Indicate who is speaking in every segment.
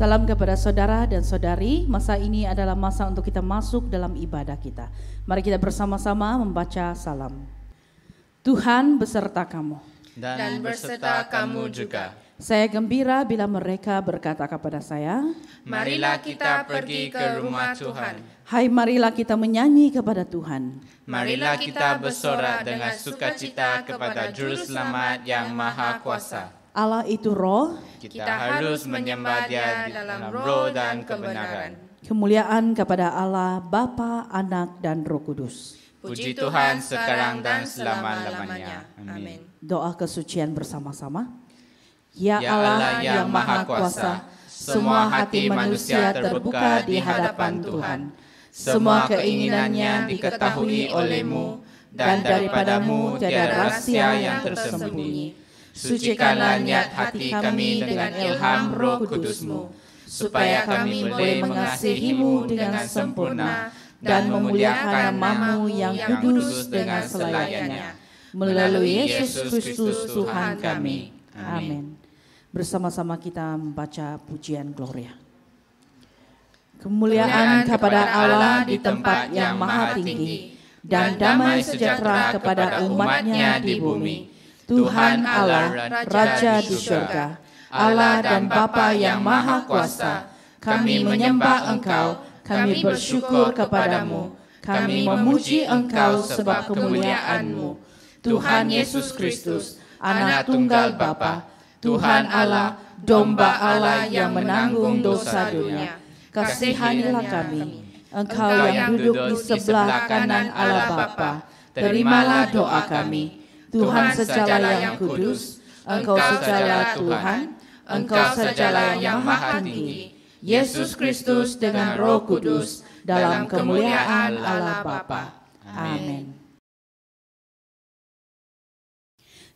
Speaker 1: Salam kepada saudara dan saudari. Masa ini adalah masa untuk kita masuk dalam ibadah kita. Mari kita bersama-sama membaca salam. Tuhan beserta kamu.
Speaker 2: Dan beserta kamu juga.
Speaker 1: Saya gembira bila mereka berkata kepada saya,
Speaker 2: marilah kita pergi ke rumah Tuhan.
Speaker 1: Hai, marilah kita menyanyi kepada Tuhan.
Speaker 2: Marilah kita bersorak dengan sukacita kepada Juru Selamat yang Maha Kuasa.
Speaker 1: Allah itu roh.
Speaker 2: Kita harus menyembah Dia dalam roh dan kebenaran.
Speaker 1: Kemuliaan kepada Allah, Bapa, Anak, dan Roh Kudus.
Speaker 2: Puji Tuhan sekarang dan selama-lamanya. Amin.
Speaker 1: Doa kesucian bersama-sama. Ya
Speaker 2: Ya
Speaker 1: Allah yang Maha Kuasa, semua hati manusia terbuka di hadapan Tuhan. Semua keinginannya diketahui oleh-Mu, dan daripadamu tiada rahasia yang tersembunyi. Sucikanlah niat hati kami dengan ilham Roh Kudus-Mu, supaya kami boleh mengasihi-Mu dengan sempurna dan memuliakan nama-Mu yang kudus dengan selayaknya. Melalui Yesus Kristus Tuhan kami. Amin. Bersama-sama kita membaca pujian Gloria. Kemuliaan kepada Allah di tempat yang maha tinggi, dan damai sejahtera kepada umat-Nya di bumi. Tuhan Allah, Raja di surga, Allah dan Bapa yang Maha Kuasa, kami menyembah Engkau, kami bersyukur kepadamu, kami memuji Engkau sebab kemuliaan-Mu. Tuhan Yesus Kristus, Anak Tunggal Bapa, Tuhan Allah, Domba Allah yang menanggung dosa dunia, kasihanilah kami. Engkau yang duduk di sebelah kanan Allah Bapa, terimalah doa kami. Tuhan sajalah yang kudus, Engkau sajalah Tuhan, Engkau sajalah yang maha tinggi. Yesus Kristus dengan Roh Kudus dalam kemuliaan Allah Bapa. Amin.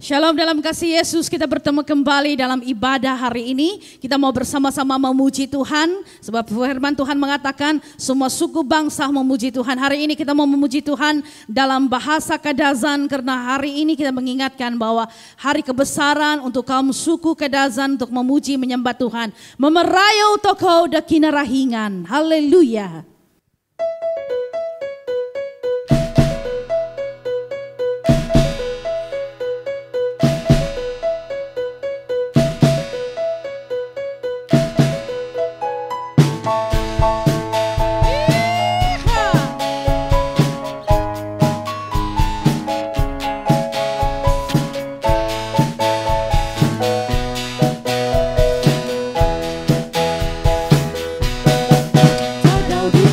Speaker 1: Shalom dalam kasih Yesus, kita bertemu kembali dalam ibadah hari ini. Kita mau bersama-sama memuji Tuhan, sebab firman Tuhan mengatakan semua suku bangsa memuji Tuhan. Hari ini kita mau memuji Tuhan dalam bahasa Kadazan, karena hari ini kita mengingatkan bahwa hari kebesaran untuk kaum suku Kadazan untuk memuji menyembah Tuhan. Memerayu toko dakina rahingan. Haleluya.
Speaker 3: Kau di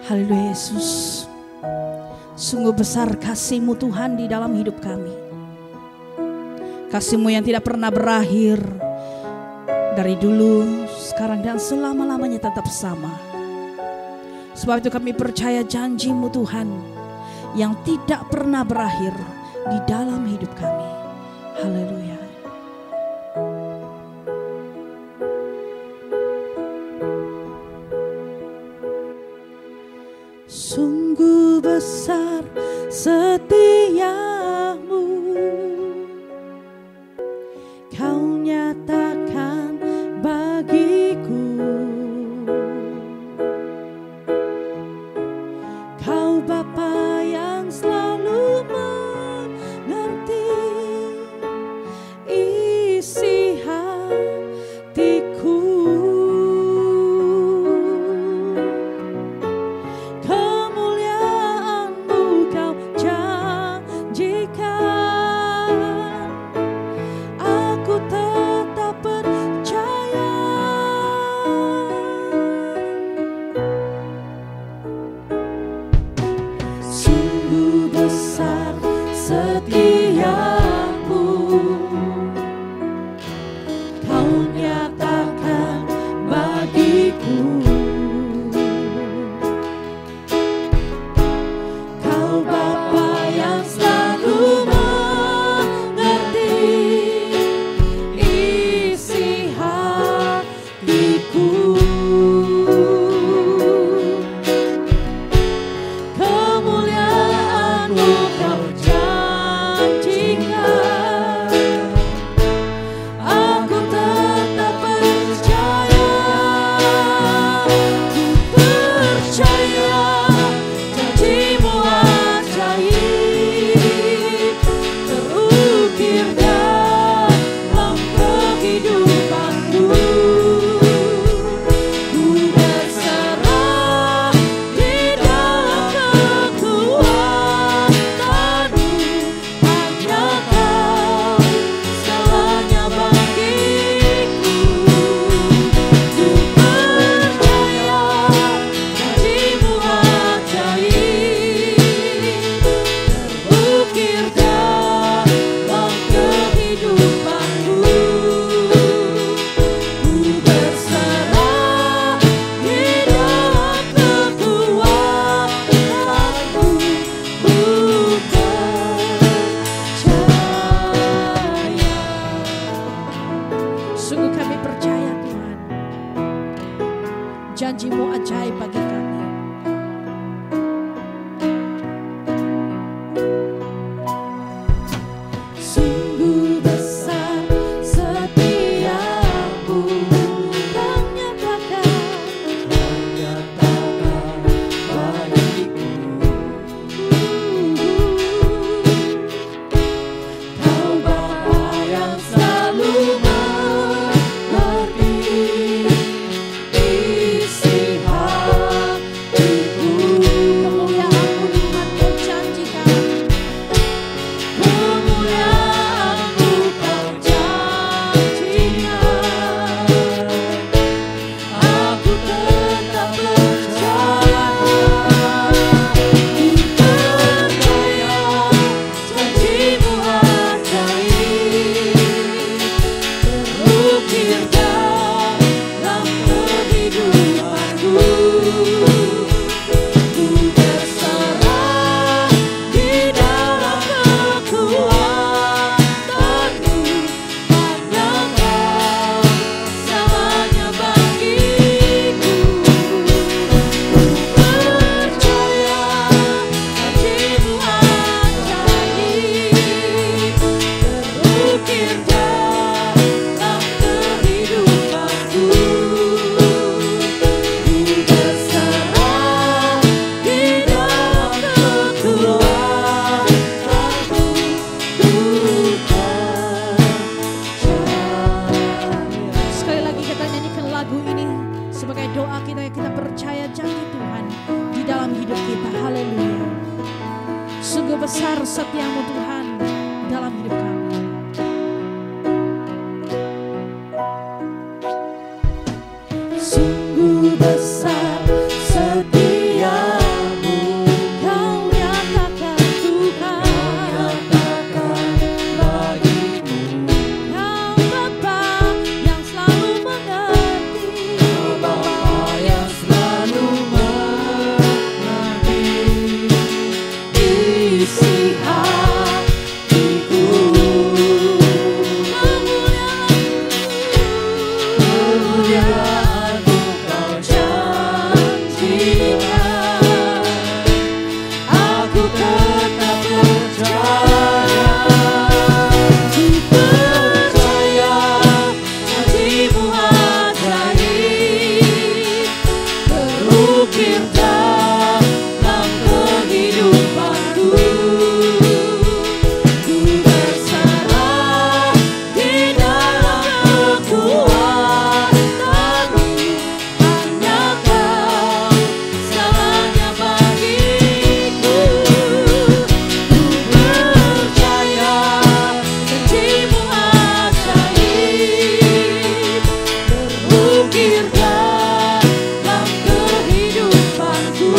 Speaker 1: Haleluya Yesus. Sungguh besar kasih-Mu Tuhan di dalam hidup kami. Kasih-Mu yang tidak pernah berakhir. Dari dulu, sekarang dan selama-lamanya tetap sama. Sebab itu kami percaya janji-Mu Tuhan yang tidak pernah berakhir di dalam hidup kami. Haleluya. Sungguh besar setia-Mu, Kau nyatakan bagiku. Kau Bapa yang selalu mengerti isi hatiku. Ku berserah di dalam kekuatan. Sungguh besar setiamu Tuhan dalam hidup kami. Sungguh besar setiamu, Kau nyatakan Tuhan, bagimu. Kau Bapa yang selalu mengerti, Bapa yang selalu mengerti isi hatiku. Kemuliaan-Mu Kau janjikan, aku tetap percaya. Ku percaya janji-Mu ajaib, terukir dalam kehidupanku. Ku berserah di dalam kekuatan-Mu, hanya Kau segalanya bagiku. Ku percaya janji-Mu ajaib, terukir dalam kehidupanku.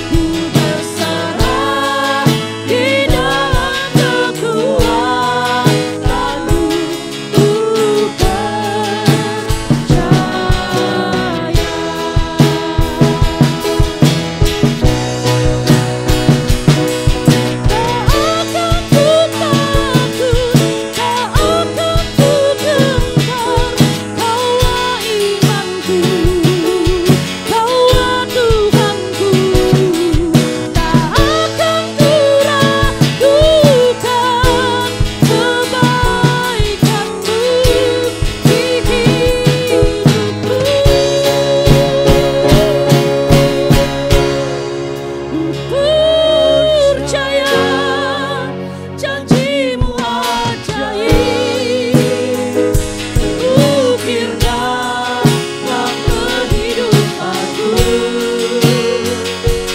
Speaker 1: Ku berserah di dalam kekuatan-Mu, ku percaya janji-Mu ajaib, terukir dalam kehidupanku.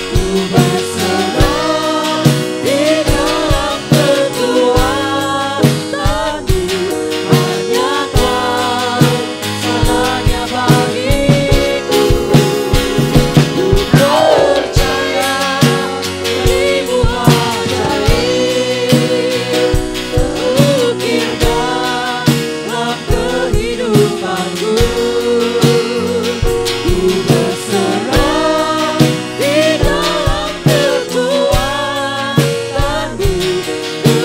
Speaker 1: Ku berserah di dalam kekuatan-Mu, hanya Kau segalanya bagiku. Ku percaya janji-Mu ajaib, terukir dalam kehidupanku. Ku berserah di dalam kekuatan-Mu, ku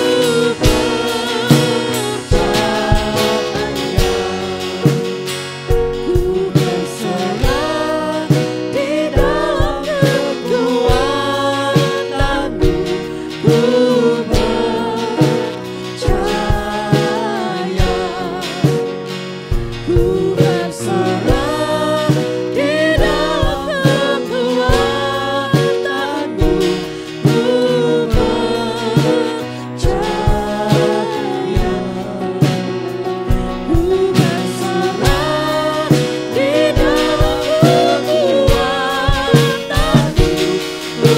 Speaker 1: percaya. Ku berserah di dalam kekuatan-Mu, ku percaya. Ku berserah di dalam kekuatan-Mu, ku percaya. Ku berserah di dalam kekuatan-Mu, ku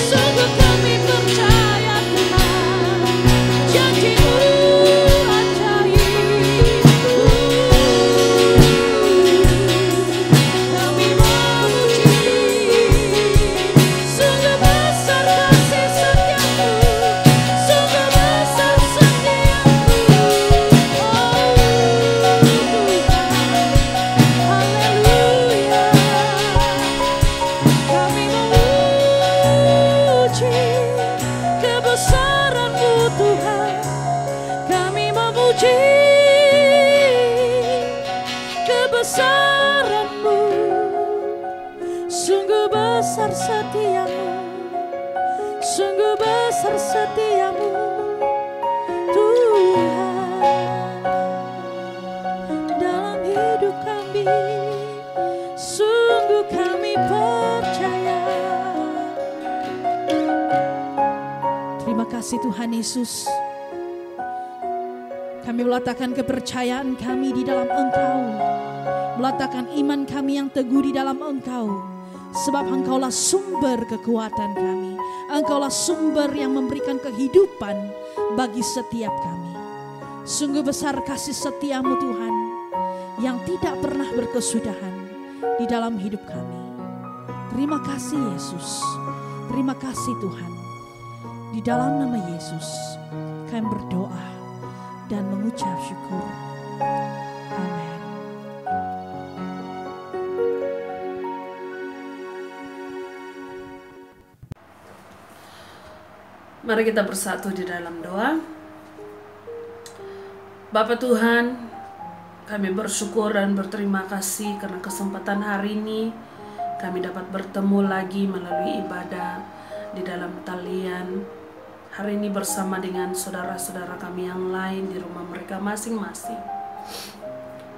Speaker 1: sungguh kami percaya Tuhan, janji-Mu ajaib. Kami memuji, sungguh besar kasih setia-Mu, sungguh besar setia-Mu. Oh Tuhan, haleluya. Kami memuji kebesaran-Mu Tuhan, kami memuji kebesaran-Mu. Sungguh besar setia-Mu, sungguh besar setia-Mu Tuhan dalam hidup kami. Sungguh kami percaya. Terima kasih Tuhan Yesus. Kami meletakkan kepercayaan kami di dalam Engkau, meletakkan iman kami yang teguh di dalam Engkau, sebab Engkaulah sumber kekuatan kami. Engkaulah sumber yang memberikan kehidupan bagi setiap kami. Sungguh besar kasih setiamu Tuhan, yang tidak pernah berkesudahan di dalam hidup kami. Terima kasih Yesus, terima kasih Tuhan. Di dalam nama Yesus kami berdoa dan mengucap syukur. Amin.
Speaker 3: Mari kita bersatu di dalam doa. Bapa Tuhan, kami bersyukur dan berterima kasih karena kesempatan hari ini kami dapat bertemu lagi melalui ibadah di dalam talian. Hari ini bersama dengan saudara-saudara kami yang lain di rumah mereka masing-masing.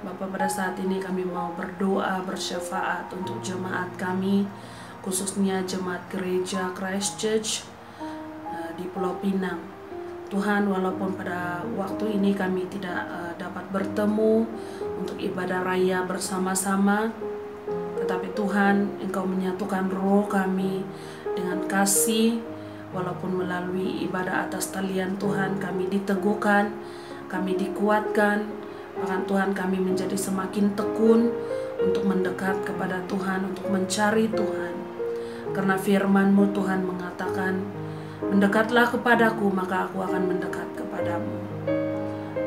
Speaker 3: Bapa, pada saat ini kami mau berdoa bersyafaat untuk jemaat kami, khususnya jemaat gereja Christ Church di Pulau Pinang. Tuhan, walaupun pada waktu ini kami tidak dapat bertemu untuk ibadah raya bersama-sama, tetapi Tuhan, Engkau menyatukan roh kami dengan kasih. Walaupun melalui ibadah atas talian Tuhan, kami diteguhkan, kami dikuatkan, bahkan Tuhan kami menjadi semakin tekun untuk mendekat kepada Tuhan, untuk mencari Tuhan. Karena firman-Mu Tuhan mengatakan, mendekatlah kepadaku, maka aku akan mendekat kepadamu.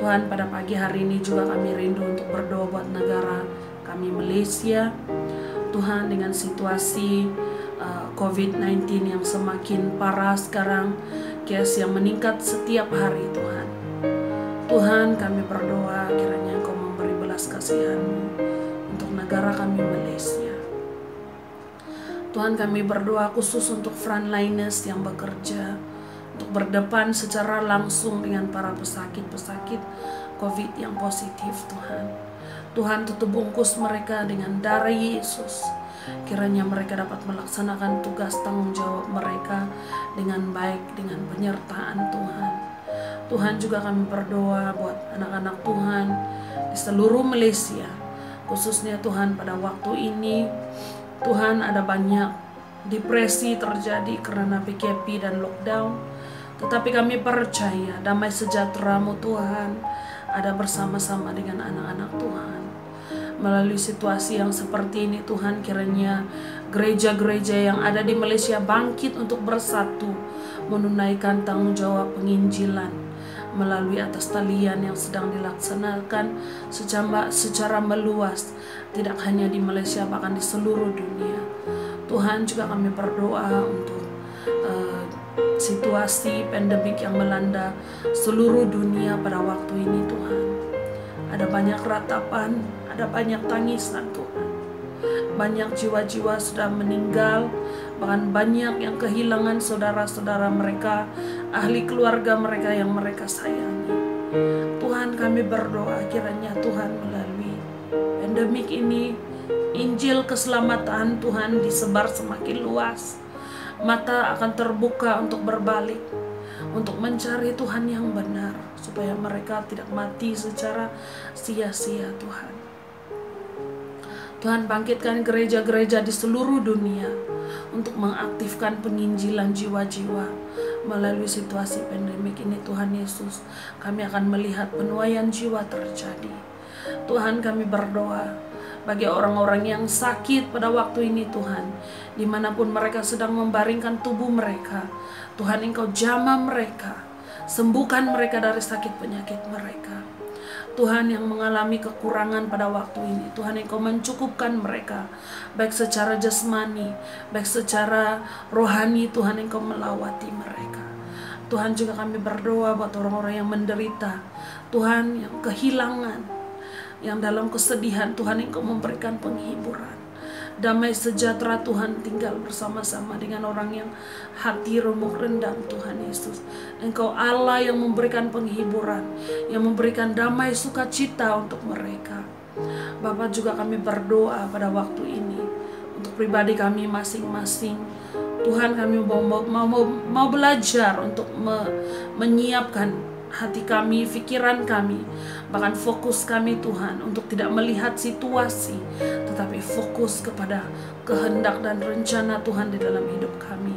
Speaker 3: Tuhan, pada pagi hari ini juga kami rindu untuk berdoa buat negara kami Malaysia. Tuhan, dengan situasi COVID-19 yang semakin parah sekarang, case yang meningkat setiap hari Tuhan. Tuhan, kami berdoa kiranya Engkau memberi belas kasihan-Mu untuk negara kami Malaysia. Tuhan, kami berdoa khusus untuk frontliners yang bekerja, untuk berdepan secara langsung dengan para pesakit-pesakit COVID yang positif Tuhan. Tuhan, tutup bungkus mereka dengan darah Yesus. Kiranya mereka dapat melaksanakan tugas tanggung jawab mereka dengan baik, dengan penyertaan Tuhan. Tuhan, juga kami berdoa buat anak-anak Tuhan di seluruh Malaysia, khususnya Tuhan pada waktu ini. Tuhan, ada banyak depresi terjadi karena PKP dan lockdown, tetapi kami percaya damai sejahtera-Mu Tuhan ada bersama-sama dengan anak-anak Tuhan. Melalui situasi yang seperti ini Tuhan, kiranya gereja-gereja yang ada di Malaysia bangkit untuk bersatu menunaikan tanggung jawab penginjilan melalui atas talian yang sedang dilaksanakan secara meluas, tidak hanya di Malaysia bahkan di seluruh dunia. Tuhan, juga kami berdoa untuk situasi pandemik yang melanda seluruh dunia pada waktu ini Tuhan. Ada banyak ratapan, ada banyak tangisan Tuhan. Banyak jiwa-jiwa sudah meninggal, bahkan banyak yang kehilangan saudara-saudara mereka, ahli keluarga mereka yang mereka sayangi. Tuhan, kami berdoa kiranya Tuhan melalui pandemik ini, Injil keselamatan Tuhan disebar semakin luas. Mata akan terbuka untuk berbalik, untuk mencari Tuhan yang benar, supaya mereka tidak mati secara sia-sia Tuhan. Tuhan, bangkitkan gereja-gereja di seluruh dunia untuk mengaktifkan penginjilan jiwa-jiwa melalui situasi pandemik ini Tuhan Yesus. Kami akan melihat penuaian jiwa terjadi. Tuhan, kami berdoa bagi orang-orang yang sakit pada waktu ini Tuhan, dimanapun mereka sedang membaringkan tubuh mereka, Tuhan, Engkau jamah mereka, sembuhkan mereka dari sakit penyakit mereka. Tuhan, yang mengalami kekurangan pada waktu ini, Tuhan, Engkau mencukupkan mereka, baik secara jasmani, baik secara rohani. Tuhan, Engkau melawati mereka. Tuhan, juga kami berdoa buat orang-orang yang menderita, Tuhan, yang kehilangan, yang dalam kesedihan. Tuhan, Engkau memberikan penghiburan. Damai sejahtera Tuhan tinggal bersama-sama dengan orang yang hati remuk rendah Tuhan Yesus. Engkau Allah yang memberikan penghiburan, yang memberikan damai sukacita untuk mereka. Bapa, juga kami berdoa pada waktu ini untuk pribadi kami masing-masing. Tuhan, kami mau belajar untuk menyiapkan hati kami, pikiran kami, bahkan fokus kami Tuhan untuk tidak melihat situasi, tetapi fokus kepada kehendak dan rencana Tuhan di dalam hidup kami.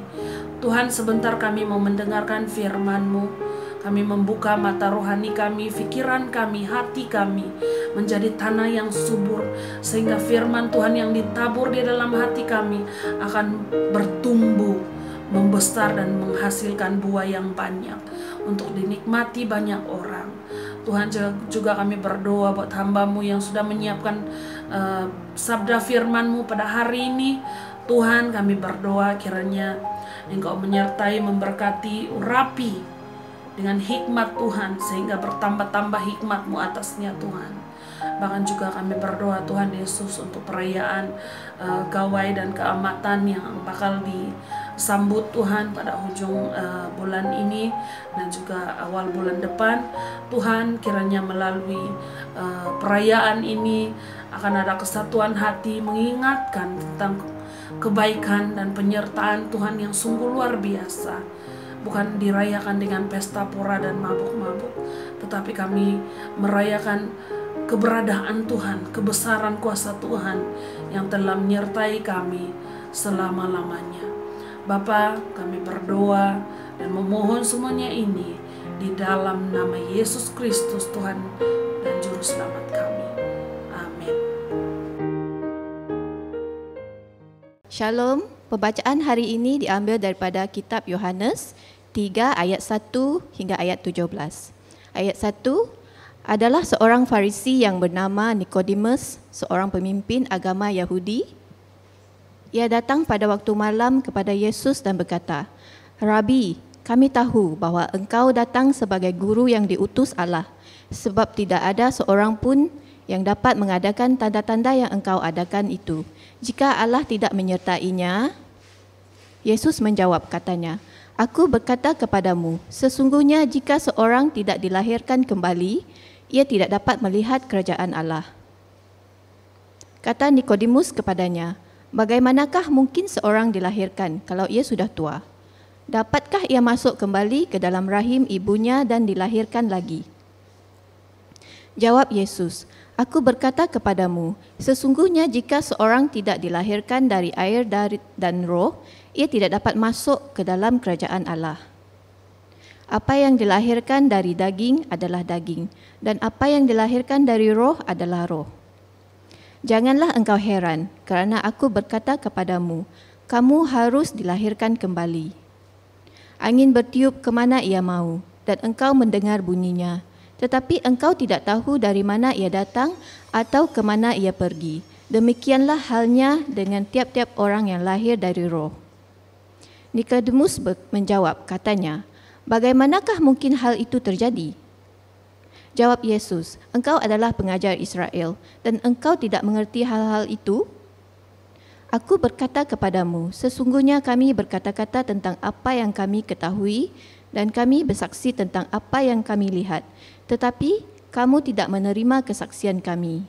Speaker 3: Tuhan, sebentar kami mau mendengarkan firman-Mu. Kami membuka mata rohani kami, pikiran kami, hati kami menjadi tanah yang subur, sehingga firman Tuhan yang ditabur di dalam hati kami akan bertumbuh, membesar dan menghasilkan buah yang banyak untuk dinikmati banyak orang. Tuhan, juga kami berdoa buat hamba-Mu yang sudah menyiapkan sabda firman-Mu pada hari ini. Tuhan, kami berdoa kiranya Engkau menyertai, memberkati, urapi dengan hikmat Tuhan, sehingga bertambah-tambah hikmat-Mu atasnya Tuhan. Bahkan juga kami berdoa Tuhan Yesus untuk perayaan gawai dan keamatan yang bakal disambut Tuhan pada ujung bulan ini dan juga awal bulan depan. Tuhan, kiranya melalui perayaan ini akan ada kesatuan hati, mengingatkan tentang kebaikan dan penyertaan Tuhan yang sungguh luar biasa. Bukan dirayakan dengan pesta pora dan mabuk-mabuk, tetapi kami merayakan keberadaan Tuhan, kebesaran kuasa Tuhan yang telah menyertai kami selama-lamanya. Bapa, kami berdoa dan memohon semuanya ini di dalam nama Yesus Kristus, Tuhan dan Juru Selamat kami. Amin.
Speaker 4: Shalom, pembacaan hari ini diambil daripada kitab Yohanes 3 ayat 1 hingga ayat 17. Ayat 1, adalah seorang Farisi yang bernama Nikodemus, seorang pemimpin agama Yahudi. Ia datang pada waktu malam kepada Yesus dan berkata, Rabi, kami tahu bahwa engkau datang sebagai guru yang diutus Allah, sebab tidak ada seorang pun yang dapat mengadakan tanda-tanda yang engkau adakan itu, jika Allah tidak menyertainya. Yesus menjawab katanya, Aku berkata kepadamu, sesungguhnya jika seorang tidak dilahirkan kembali, ia tidak dapat melihat kerajaan Allah. Kata Nikodemus kepadanya, bagaimanakah mungkin seorang dilahirkan kalau ia sudah tua? Dapatkah ia masuk kembali ke dalam rahim ibunya dan dilahirkan lagi? Jawab Yesus, Aku berkata kepadamu, sesungguhnya jika seorang tidak dilahirkan dari air dan roh, ia tidak dapat masuk ke dalam kerajaan Allah. Apa yang dilahirkan dari daging adalah daging, dan apa yang dilahirkan dari roh adalah roh. Janganlah engkau heran, kerana aku berkata kepadamu, kamu harus dilahirkan kembali. Angin bertiup ke mana ia mau, dan engkau mendengar bunyinya, tetapi engkau tidak tahu dari mana ia datang atau ke mana ia pergi. Demikianlah halnya dengan tiap-tiap orang yang lahir dari roh. Nikodemus menjawab, katanya, bagaimanakah mungkin hal itu terjadi? Jawab Yesus, engkau adalah pengajar Israel dan engkau tidak mengerti hal-hal itu? Aku berkata kepadamu, sesungguhnya kami berkata-kata tentang apa yang kami ketahui dan kami bersaksi tentang apa yang kami lihat, tetapi kamu tidak menerima kesaksian kami.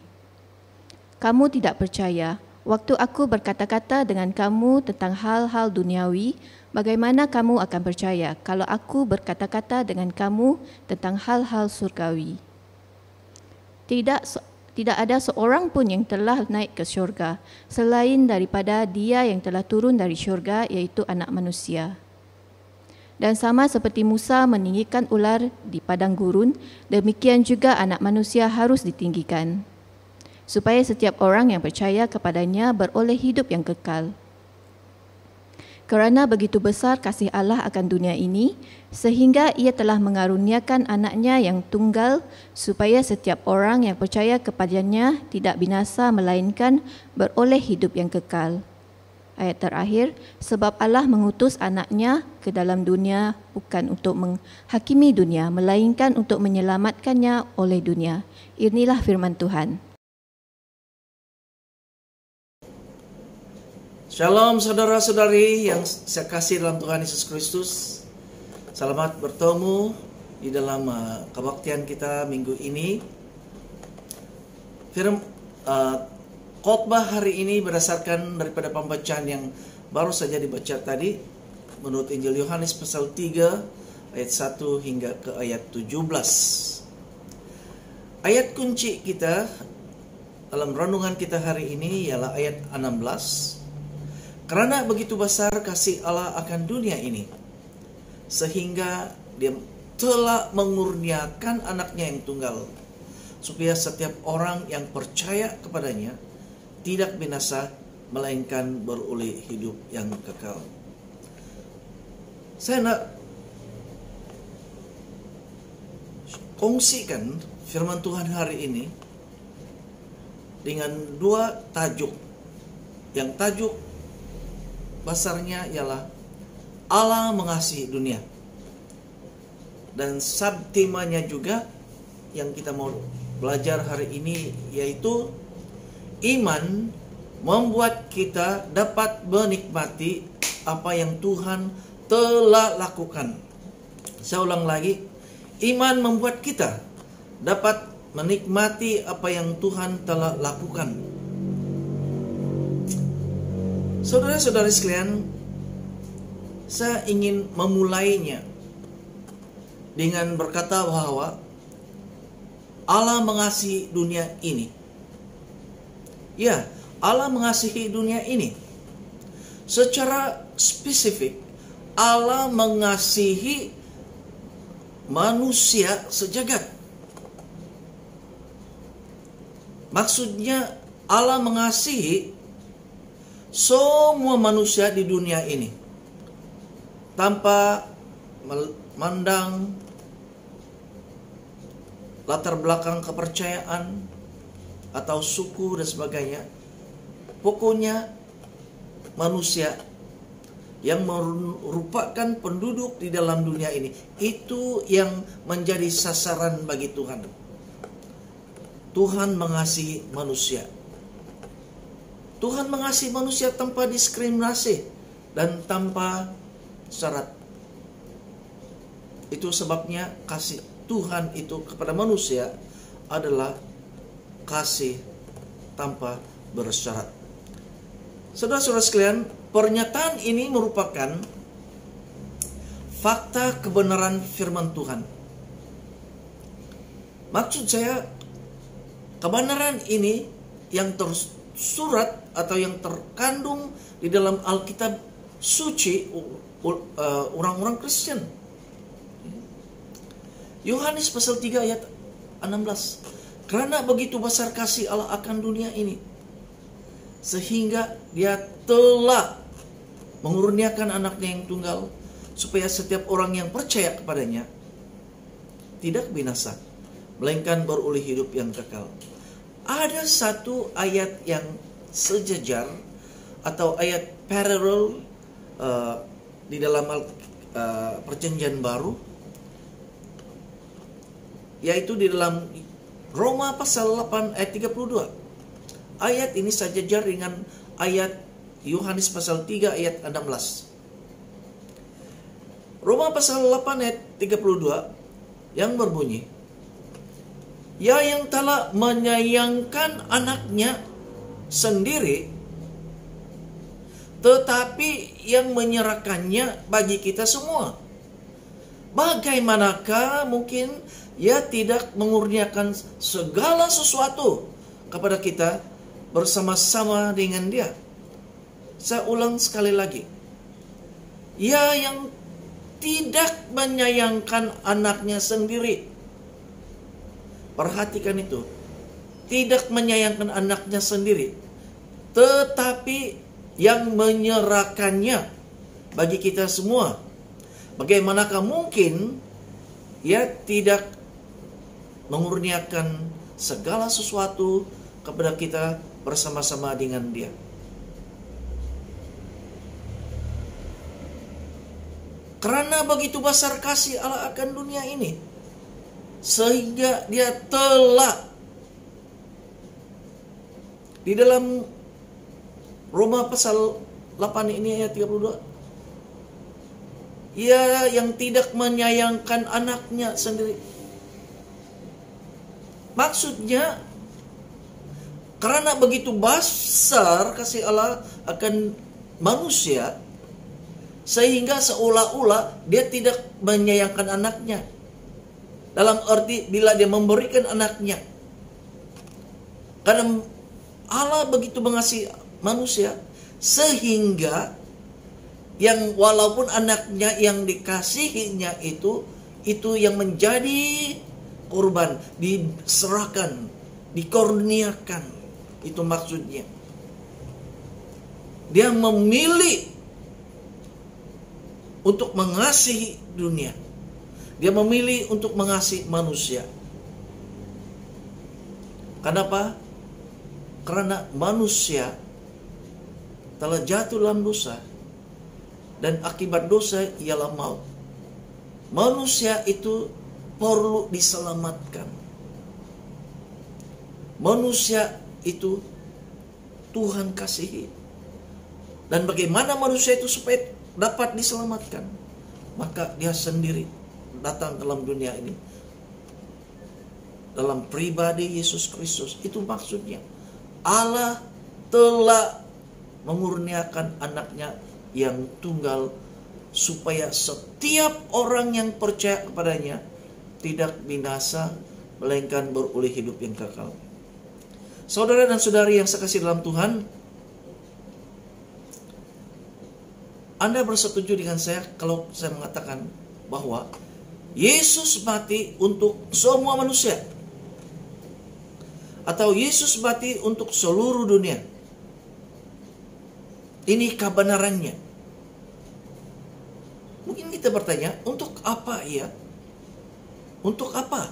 Speaker 4: Kamu tidak percaya. Waktu aku berkata-kata dengan kamu tentang hal-hal duniawi, bagaimana kamu akan percaya kalau aku berkata-kata dengan kamu tentang hal-hal surgawi? Tidak ada seorang pun yang telah naik ke syurga, selain daripada Dia yang telah turun dari syurga, iaitu Anak Manusia. Dan sama seperti Musa meninggikan ular di padang gurun, demikian juga Anak Manusia harus ditinggikan, supaya setiap orang yang percaya kepadanya beroleh hidup yang kekal. Kerana begitu besar kasih Allah akan dunia ini, sehingga Ia telah mengaruniakan anaknya yang tunggal, supaya setiap orang yang percaya kepadanya tidak binasa, melainkan beroleh hidup yang kekal. Ayat terakhir, sebab Allah mengutus anaknya ke dalam dunia bukan untuk menghakimi dunia, melainkan untuk menyelamatkannya oleh dunia. Inilah firman Tuhan.
Speaker 5: Shalom saudara-saudari yang saya kasih dalam Tuhan Yesus Kristus. Selamat bertemu di dalam kebaktian kita minggu ini. Khotbah hari ini berdasarkan daripada pembacaan yang baru saja dibaca tadi, menurut Injil Yohanes pasal 3 ayat 1 hingga ke ayat 17. Ayat kunci kita dalam renungan kita hari ini ialah ayat 16. Karena begitu besar kasih Allah akan dunia ini, sehingga Dia telah mengurniakan anaknya yang tunggal, supaya setiap orang yang percaya kepadanya tidak binasa, melainkan beroleh hidup yang kekal. Saya nak kongsikan firman Tuhan hari ini dengan dua tajuk. Yang tajuk besarnya ialah Allah mengasihi dunia, dan subtemanya juga yang kita mau belajar hari ini yaitu iman membuat kita dapat menikmati apa yang Tuhan telah lakukan. Saya ulang lagi, iman membuat kita dapat menikmati apa yang Tuhan telah lakukan. Saudara-saudari sekalian, saya ingin memulainya dengan berkata bahwa Allah mengasihi dunia ini. Ya, Allah mengasihi dunia ini. Secara spesifik, Allah mengasihi manusia sejagat. Maksudnya Allah mengasihi semua manusia di dunia ini tanpa memandang latar belakang kepercayaan atau suku dan sebagainya. Pokoknya manusia yang merupakan penduduk di dalam dunia ini, itu yang menjadi sasaran bagi Tuhan. Tuhan mengasihi manusia. Tuhan mengasihi manusia tanpa diskriminasi dan tanpa syarat. Itu sebabnya kasih Tuhan itu kepada manusia adalah kasih tanpa bersyarat. Saudara-saudara sekalian, pernyataan ini merupakan fakta kebenaran firman Tuhan. Maksud saya, kebenaran ini yang tersurat atau yang terkandung di dalam Alkitab suci orang-orang Kristen. Yohanes pasal 3 ayat 16. Karena begitu besar kasih Allah akan dunia ini, sehingga Dia telah mengurniakan anaknya yang tunggal, supaya setiap orang yang percaya kepadanya tidak binasa, melainkan beroleh hidup yang kekal. Ada satu ayat yang sejajar atau ayat paralel di dalam perjanjian baru, yaitu di dalam Roma pasal 8 ayat 32. Ayat ini sejajar dengan ayat Yohanes pasal 3 ayat 16. Roma pasal 8 ayat 32 yang berbunyi, Ya yang telah menyayangkan anaknya sendiri, tetapi yang menyerahkannya bagi kita semua. Bagaimanakah mungkin Ia tidak mengurniakan segala sesuatu kepada kita bersama-sama dengan Dia? Saya ulang sekali lagi. Ia yang tidak menyayangkan anaknya sendiri. Perhatikan itu. Tidak menyayangkan anaknya sendiri, tetapi yang menyerahkannya bagi kita semua. Bagaimanakah mungkin Ia tidak mengurniakan segala sesuatu kepada kita bersama-sama dengan Dia? Karena begitu besar kasih Allah akan dunia ini, sehingga Dia telah, di dalam Roma pasal 8 ini ayat 32, Ia yang tidak menyayangkan anaknya sendiri. Maksudnya, karena begitu besar kasih Allah akan manusia, Sehingga seolah-olah dia tidak menyayangkan anaknya. Dalam arti bila dia memberikan anaknya. Karena Allah begitu mengasihi manusia, sehingga yang walaupun anaknya yang dikasihinya itu yang menjadi korban, diserahkan, dikurniakan. Itu maksudnya. Dia memilih untuk mengasihi dunia. Dia memilih untuk mengasihi manusia. Kenapa? Karena manusia telah jatuh dalam dosa, dan akibat dosa ialah maut. Manusia itu perlu diselamatkan. Manusia itu Tuhan kasihi. Dan bagaimana manusia itu supaya dapat diselamatkan? Maka dia sendiri datang dalam dunia ini dalam pribadi Yesus Kristus. Itu maksudnya. Allah telah memurniakan anaknya yang tunggal supaya setiap orang yang percaya kepadanya tidak binasa, melainkan beroleh hidup yang kekal. Saudara dan saudari yang sekasih dalam Tuhan, Anda bersetuju dengan saya kalau saya mengatakan bahwa Yesus mati untuk semua manusia, atau Yesus mati untuk seluruh dunia. Ini kebenarannya. Mungkin kita bertanya, untuk apa ya? Untuk apa?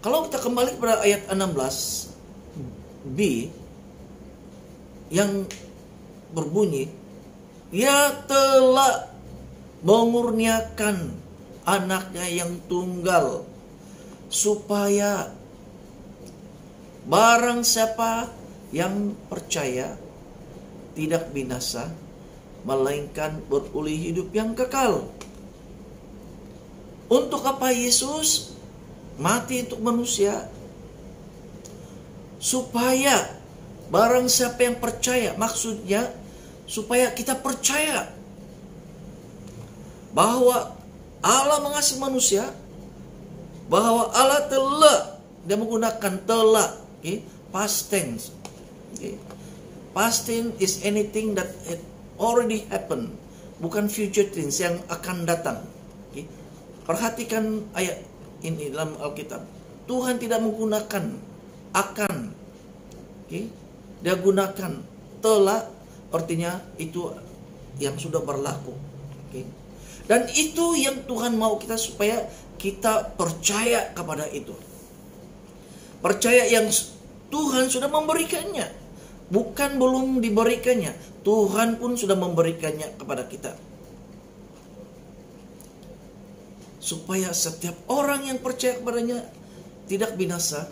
Speaker 5: Kalau kita kembali pada ayat 16b yang berbunyi, Dia telah memurniakan anaknya yang tunggal supaya barang siapa yang percaya tidak binasa, melainkan beroleh hidup yang kekal. Untuk apa Yesus mati untuk manusia? Supaya barang siapa yang percaya, maksudnya supaya kita percaya bahwa Allah mengasihi manusia, bahwa Allah telah, dia menggunakan telah, past tense. Past tense is anything that already happened, bukan future tense yang akan datang. Perhatikan ayat ini dalam Alkitab. Tuhan tidak menggunakan akan. Dia gunakan telah, artinya itu yang sudah berlaku. Dan itu yang Tuhan mau kita, supaya kita percaya kepada itu. Percaya yang Tuhan sudah memberikannya, bukan belum diberikannya. Tuhan pun sudah memberikannya kepada kita, supaya setiap orang yang percaya kepadanya tidak binasa,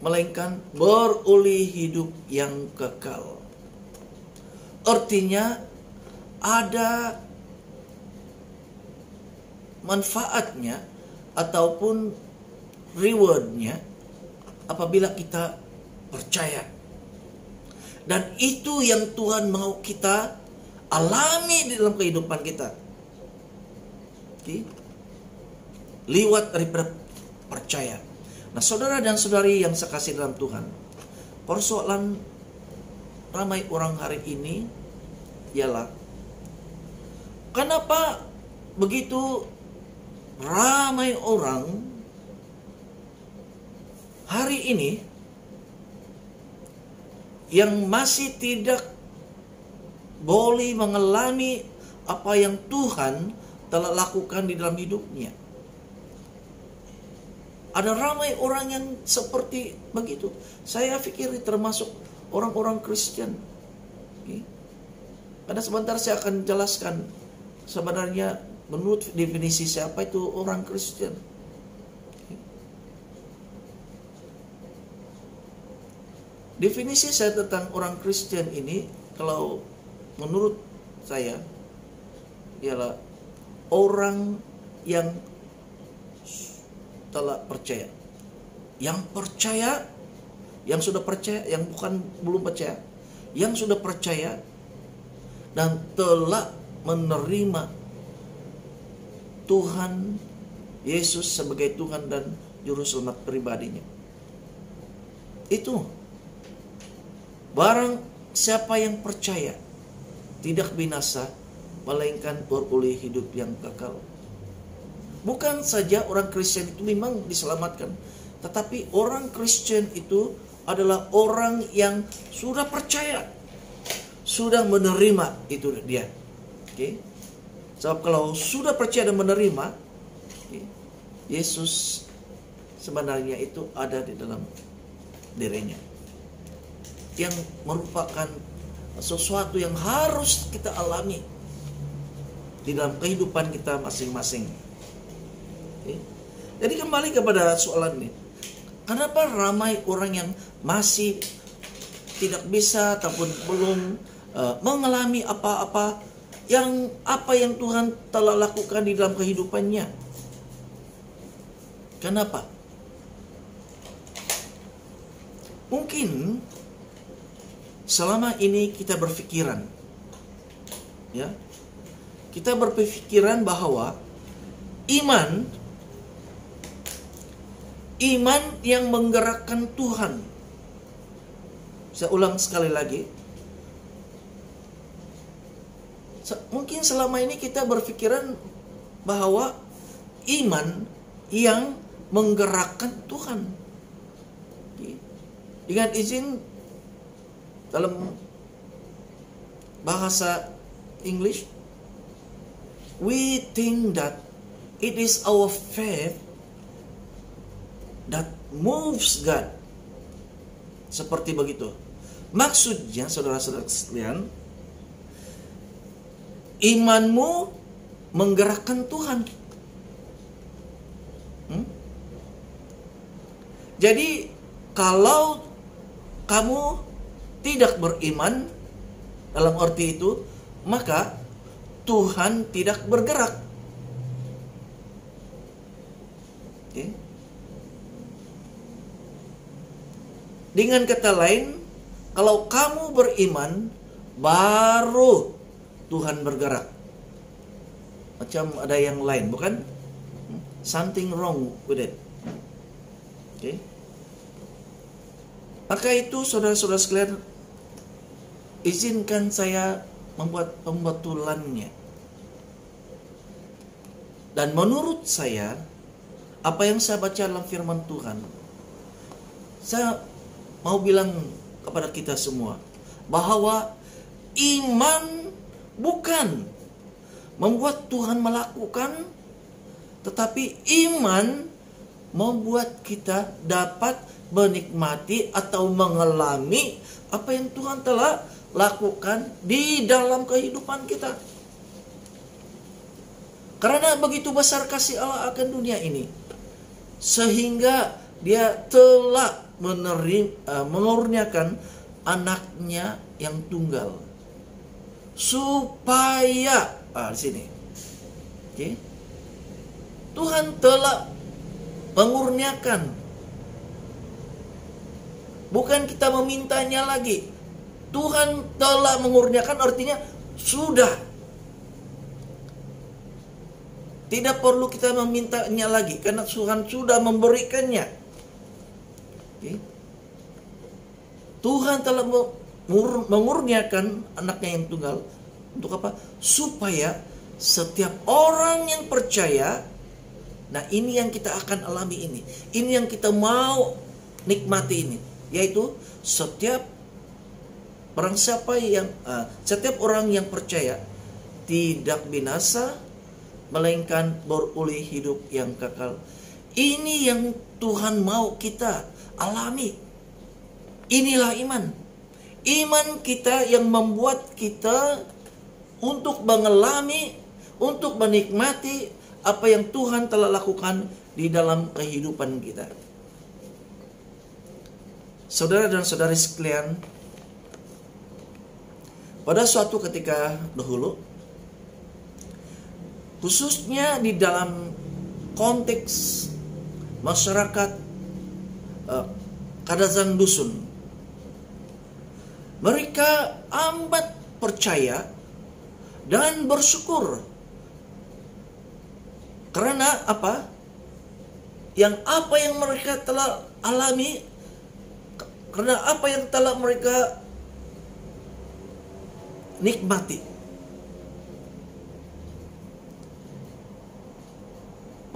Speaker 5: melainkan beroleh hidup yang kekal. Artinya ada manfaatnya ataupun rewardnya apabila kita percaya. Dan itu yang Tuhan mau kita alami di dalam kehidupan kita. Lewat daripada percaya. Nah, saudara dan saudari yang sekasih dalam Tuhan, persoalan ramai orang hari ini ialah, kenapa begitu ramai orang hari ini yang masih tidak boleh mengalami apa yang Tuhan telah lakukan di dalam hidupnya. Ada ramai orang yang seperti begitu. Saya pikir termasuk orang-orang Kristen. Karena sebentar saya akan jelaskan sebenarnya menurut definisi siapa itu orang Kristen. Definisi saya tentang orang Kristen ini, kalau menurut saya, ialah orang yang telah percaya. Yang percaya, yang sudah percaya, yang bukan belum percaya, yang sudah percaya, dan telah menerima Tuhan Yesus sebagai Tuhan dan Juru Selamat pribadinya. Itu barang siapa yang percaya tidak binasa, melainkan beroleh hidup yang kekal. Bukan saja orang Kristen itu memang diselamatkan, tetapi orang Kristen itu adalah orang yang sudah percaya, sudah menerima, itu dia. Oke. Sebab kalau sudah percaya dan menerima, Yesus sebenarnya itu ada di dalam dirinya, yang merupakan sesuatu yang harus kita alami di dalam kehidupan kita masing-masing. Oke. Jadi kembali kepada soalan ini, kenapa ramai orang yang masih tidak bisa ataupun belum mengalami apa yang Tuhan telah lakukan di dalam kehidupannya? Kenapa? Mungkin selama ini kita berpikiran, ya, kita berpikiran bahwa iman yang menggerakkan Tuhan. Saya ulang sekali lagi. Mungkin selama ini kita berpikiran bahwa iman yang menggerakkan Tuhan. Dengan izin, dalam bahasa English, we think that it is our faith that moves God. Seperti begitu. Maksudnya, saudara-saudara sekalian, imanmu menggerakkan Tuhan. Jadi, kalau kamu tidak beriman dalam arti itu, maka Tuhan tidak bergerak. Okay. Dengan kata lain, kalau kamu beriman, baru Tuhan bergerak. Macam ada yang lain, bukan? Something wrong with it. Okay. Maka itu, saudara-saudara sekalian, izinkan saya membuat pembetulannya. Dan menurut saya, apa yang saya baca dalam firman Tuhan, saya mau bilang kepada kita semua bahwa iman bukan membuat Tuhan melakukan, tetapi iman membuat kita dapat menikmati atau mengalami apa yang Tuhan telah lakukan di dalam kehidupan kita. Karena begitu besar kasih Allah akan dunia ini, sehingga Dia telah mengurniakan anaknya yang tunggal, supaya di sini, okay, Tuhan telah mengurniakan. Bukan kita memintanya lagi. Tuhan telah mengurniakan, artinya sudah. Tidak perlu kita memintanya lagi, karena Tuhan sudah memberikannya. Okay. Tuhan telah mengurniakan anaknya yang tunggal. Untuk apa? Supaya setiap orang yang percaya, nah ini yang kita akan alami ini. Ini yang kita mau nikmati ini. Yaitu setiap orang yang percaya tidak binasa, melainkan beroleh hidup yang kekal. Ini yang Tuhan mau kita alami. Inilah iman. Iman kita yang membuat kita untuk mengalami, untuk menikmati apa yang Tuhan telah lakukan di dalam kehidupan kita. Saudara dan saudari sekalian, pada suatu ketika dahulu, khususnya di dalam konteks masyarakat Kadazan dusun, mereka amat percaya dan bersyukur. Karena apa? Apa yang mereka telah alami, karena apa yang telah mereka nikmati.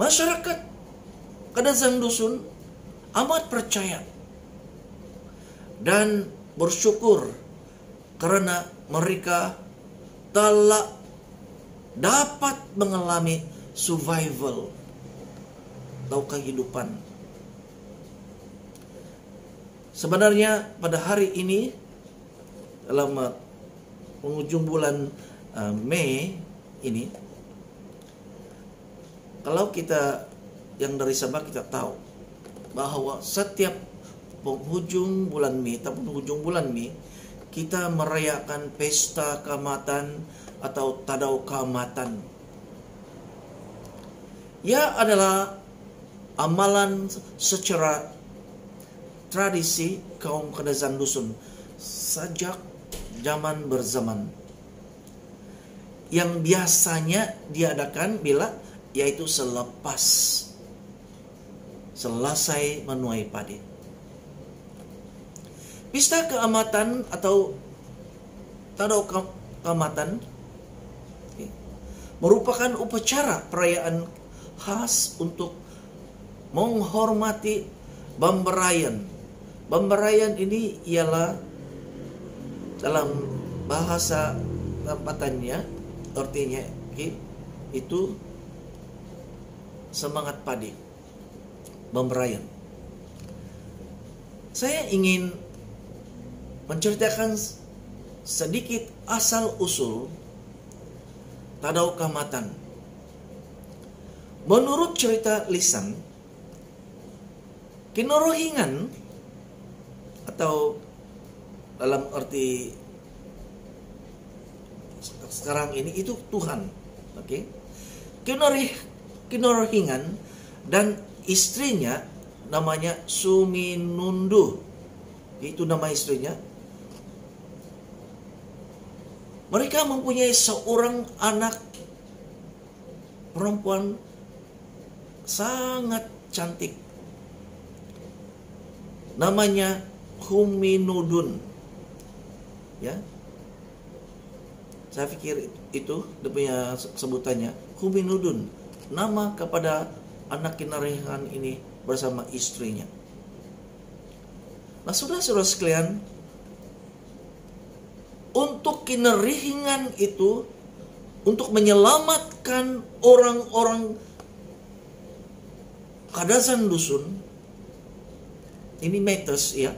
Speaker 5: Masyarakat Kadazan Dusun amat percaya dan bersyukur karena mereka telah dapat mengalami survival atau kehidupan. Sebenarnya pada hari ini, dalam penghujung bulan Mei ini, kalau kita yang dari Sabah kita tahu bahwa setiap penghujung bulan Mei kita merayakan pesta Kaamatan atau Tadau Kaamatan. Ia adalah amalan secara tradisi kaum Kadazan Dusun sejak zaman berzaman, yang biasanya diadakan yaitu selepas selesai menuai padi. Pesta Kaamatan atau Tadau Kaamatan merupakan upacara perayaan khas untuk menghormati Bambarayan. Bambarayan ini ialah dalam bahasa tempatannya artinya itu semangat padi. Bambarayan. Saya ingin menceritakan sedikit asal usul Tadau Kaamatan. Menurut cerita lisan, Kinorohingan atau dalam arti sekarang ini itu Tuhan, oke? Kinorohingan dan istrinya namanya Suminundu, itu nama istrinya. Mereka mempunyai seorang anak perempuan sangat cantik, namanya Huminudun. Ya, saya pikir itu dia punya sebutannya Huminudun, nama kepada anak Kinorohingan ini bersama istrinya. Nah, saudara-saudara sekalian, untuk Kinorohingan itu, untuk menyelamatkan orang-orang Kadazan Dusun, ini mitos ya,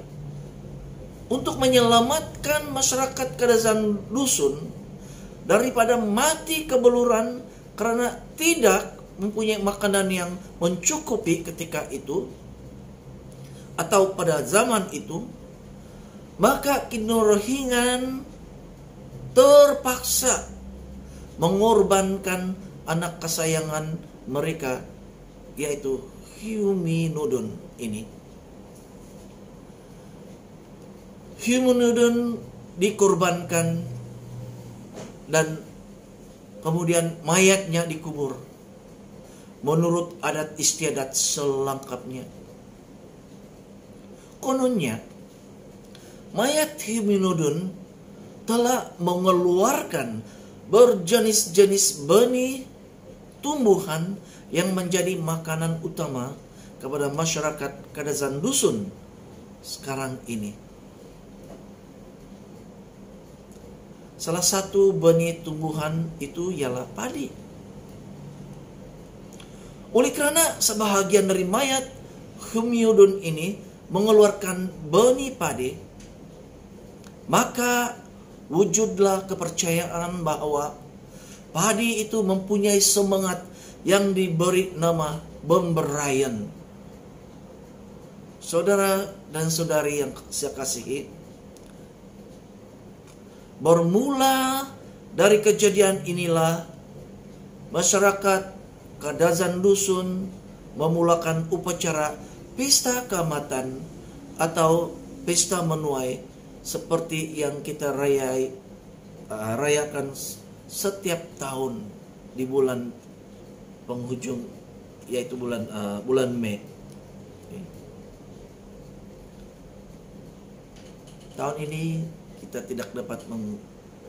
Speaker 5: untuk menyelamatkan masyarakat Kadazan Dusun daripada mati kebeluran karena tidak mempunyai makanan yang mencukupi ketika itu atau pada zaman itu, maka Kinorohingan terpaksa mengorbankan anak kesayangan mereka, yaitu Huminudun ini. Huminudun dikorbankan dan kemudian mayatnya dikubur menurut adat istiadat selengkapnya. Kononnya, mayat Huminudun telah mengeluarkan berjenis-jenis benih tumbuhan yang menjadi makanan utama kepada masyarakat Kadazan Dusun sekarang ini. Salah satu benih tumbuhan itu ialah padi. Oleh kerana sebahagian dari mayat Huminudun ini mengeluarkan benih padi, maka wujudlah kepercayaan bahwa padi itu mempunyai semangat yang diberi nama Bambarayan. Saudara dan saudari yang saya kasihi, bermula dari kejadian inilah masyarakat Kadazan Dusun memulakan upacara pesta Kaamatan atau pesta menuai seperti yang kita rayakan setiap tahun di bulan penghujung, yaitu bulan Mei. Tahun ini kita tidak dapat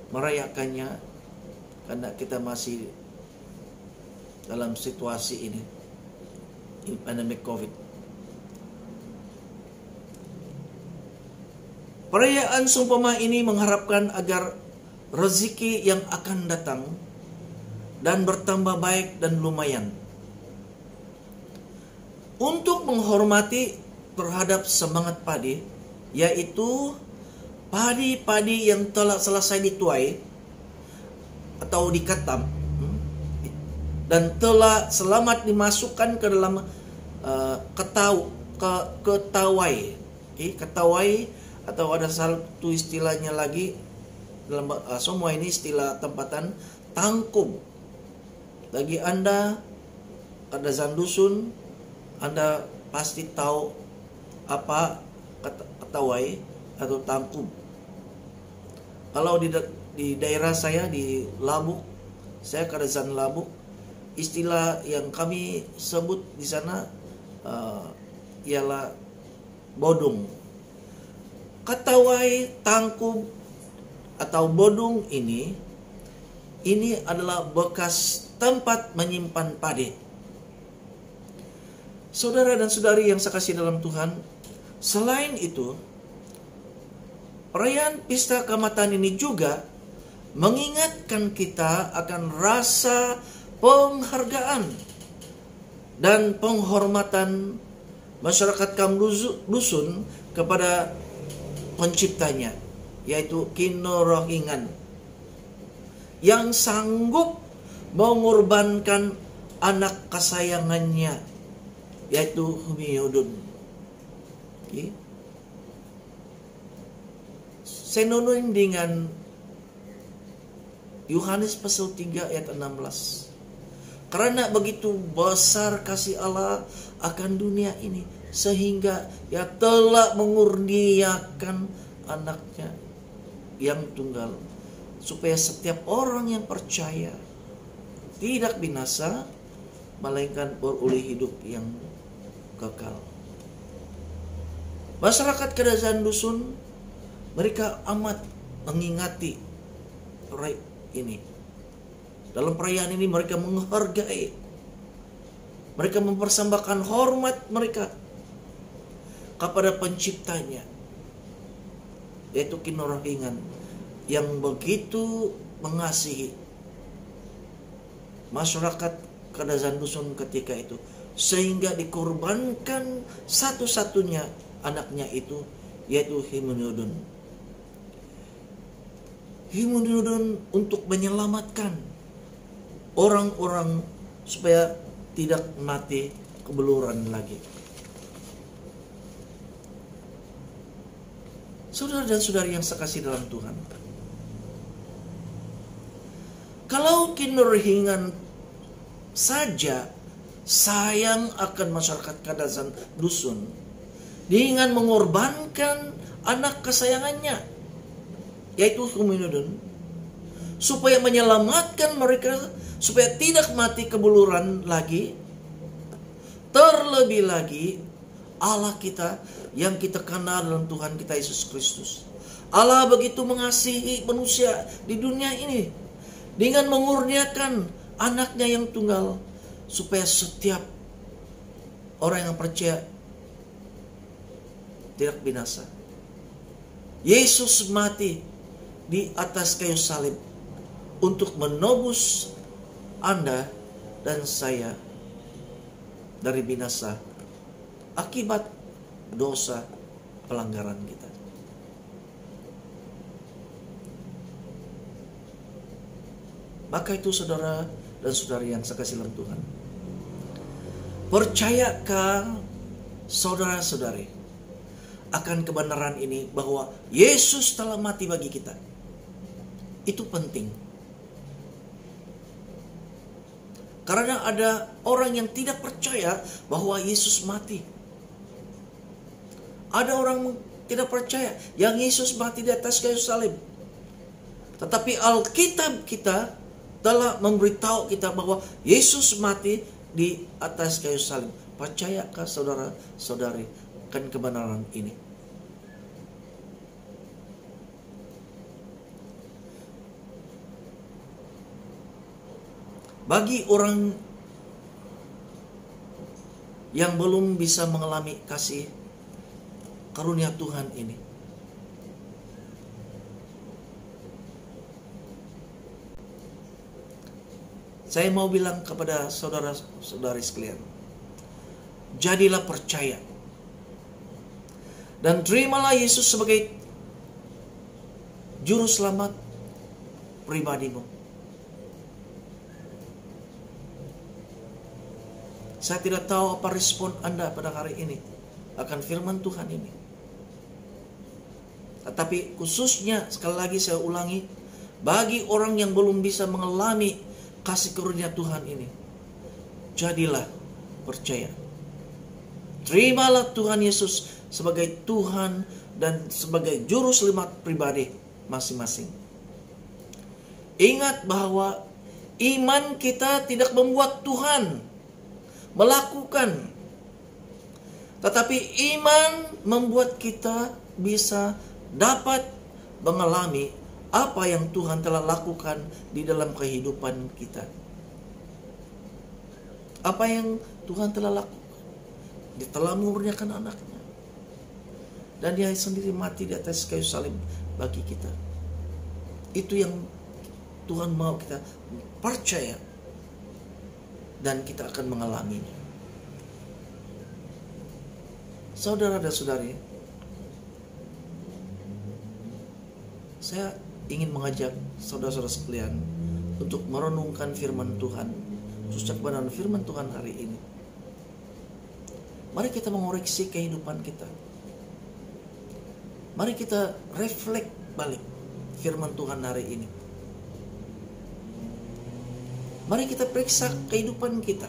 Speaker 5: merayakannya karena kita masih dalam situasi ini pandemic COVID. Perayaan Sumpama ini mengharapkan agar rezeki yang akan datang dan bertambah baik dan lumayan. Untuk menghormati terhadap semangat padi, yaitu padi-padi yang telah selesai dituai atau dikatam dan telah selamat dimasukkan ke dalam ketawai. Ketawai, atau ada satu istilahnya lagi dalam semua ini istilah tempatan, tangkum. Bagi Anda ada Zandusun, Anda pasti tahu apa ketawai atau tangkum. Kalau di daerah saya di Labuk, saya Kadazan Labuk, istilah yang kami sebut di sana ialah bodong. Ketawai, tangkum atau bodong ini adalah bekas tempat menyimpan padi. Saudara dan saudari yang saya kasih dalam Tuhan, selain itu, perayaan Pesta Keamatan ini juga mengingatkan kita akan rasa penghargaan dan penghormatan masyarakat kaum dusun kepada penciptanya, yaitu Kino Rohingan, yang sanggup mengorbankan anak kesayangannya, yaitu Humiyudun. Senonoin dengan Yohanes pasal 3 ayat 16. Karena begitu besar kasih Allah akan dunia ini, sehingga Ia telah mengurniakan anaknya yang tunggal, supaya setiap orang yang percaya tidak binasa, melainkan beroleh hidup yang kekal. Masyarakat Kadazan Dusun, mereka amat mengingati ini. Dalam perayaan ini mereka menghargai, mereka mempersembahkan hormat mereka kepada penciptanya, yaitu Kino Rohingan, yang begitu mengasihi masyarakat Kadazan Dusun ketika itu, sehingga dikorbankan satu-satunya anaknya itu, yaitu Himunyudun. Himunyudun untuk menyelamatkan orang-orang supaya tidak mati kebeluran lagi. Saudara dan saudari yang sekasih dalam Tuhan, kalau Kino Rohingan saja sayang akan masyarakat Kadazan Dusun dengan mengorbankan anak kesayangannya, yaitu Humiyudun, supaya menyelamatkan mereka supaya tidak mati kebeluran lagi. Terlebih lagi Allah kita yang kita kenal dalam Tuhan kita Yesus Kristus. Allah begitu mengasihi manusia di dunia ini dengan mengurniakan anaknya yang tunggal, supaya setiap orang yang percaya tidak binasa. Yesus mati di atas kayu salib untuk menebus Anda dan saya dari binasa akibat dosa pelanggaran kita. Maka itu saudara dan saudari yang saya kasih dalam Tuhan, percayakah saudara-saudari akan kebenaran ini, bahwa Yesus telah mati bagi kita? Itu penting. Karena ada orang yang tidak percaya bahwa Yesus mati. Ada orang tidak percaya yang Yesus mati di atas kayu salib. Tetapi Alkitab kita telah memberitahu kita bahwa Yesus mati di atas kayu salib. Percayakah saudara-saudari akan kebenaran ini? Bagi orang yang belum bisa mengalami kasih karunia Tuhan ini, saya mau bilang kepada saudara-saudari sekalian, jadilah percaya dan terimalah Yesus sebagai juru selamat pribadimu. Saya tidak tahu apa respon Anda pada hari ini akan firman Tuhan ini. Tetapi khususnya, sekali lagi saya ulangi, bagi orang yang belum bisa mengalami kasih karunia Tuhan ini, jadilah percaya. Terimalah Tuhan Yesus sebagai Tuhan dan sebagai juru selamat pribadi masing-masing. Ingat bahwa iman kita tidak membuat Tuhan melakukan, tetapi iman membuat kita bisa dapat mengalami apa yang Tuhan telah lakukan di dalam kehidupan kita. Apa yang Tuhan telah lakukan? Dia telah memurniakan anaknya, dan Dia sendiri mati di atas kayu salib bagi kita. Itu yang Tuhan mau kita percaya, dan kita akan mengalaminya. Saudara dan saudari, saya ingin mengajak saudara-saudara sekalian untuk merenungkan firman Tuhan, khususnya kebenaran firman Tuhan hari ini. Mari kita mengoreksi kehidupan kita. Mari kita reflek balik firman Tuhan hari ini. Mari kita periksa kehidupan kita.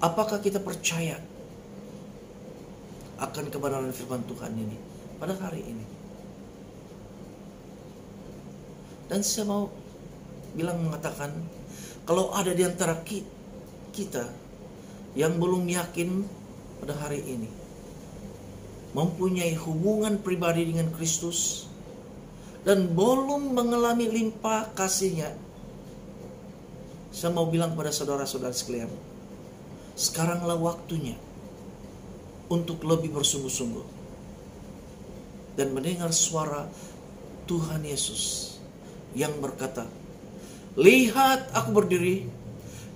Speaker 5: Apakah kita percaya akan kebenaran firman Tuhan ini pada hari ini? Dan saya mau mengatakan, kalau ada di antara kita yang belum yakin pada hari ini, mempunyai hubungan pribadi dengan Kristus, dan belum mengalami limpah kasih-Nya, saya mau bilang pada saudara-saudara sekalian, sekaranglah waktunya untuk lebih bersungguh-sungguh dan mendengar suara Tuhan Yesus yang berkata, "Lihat, aku berdiri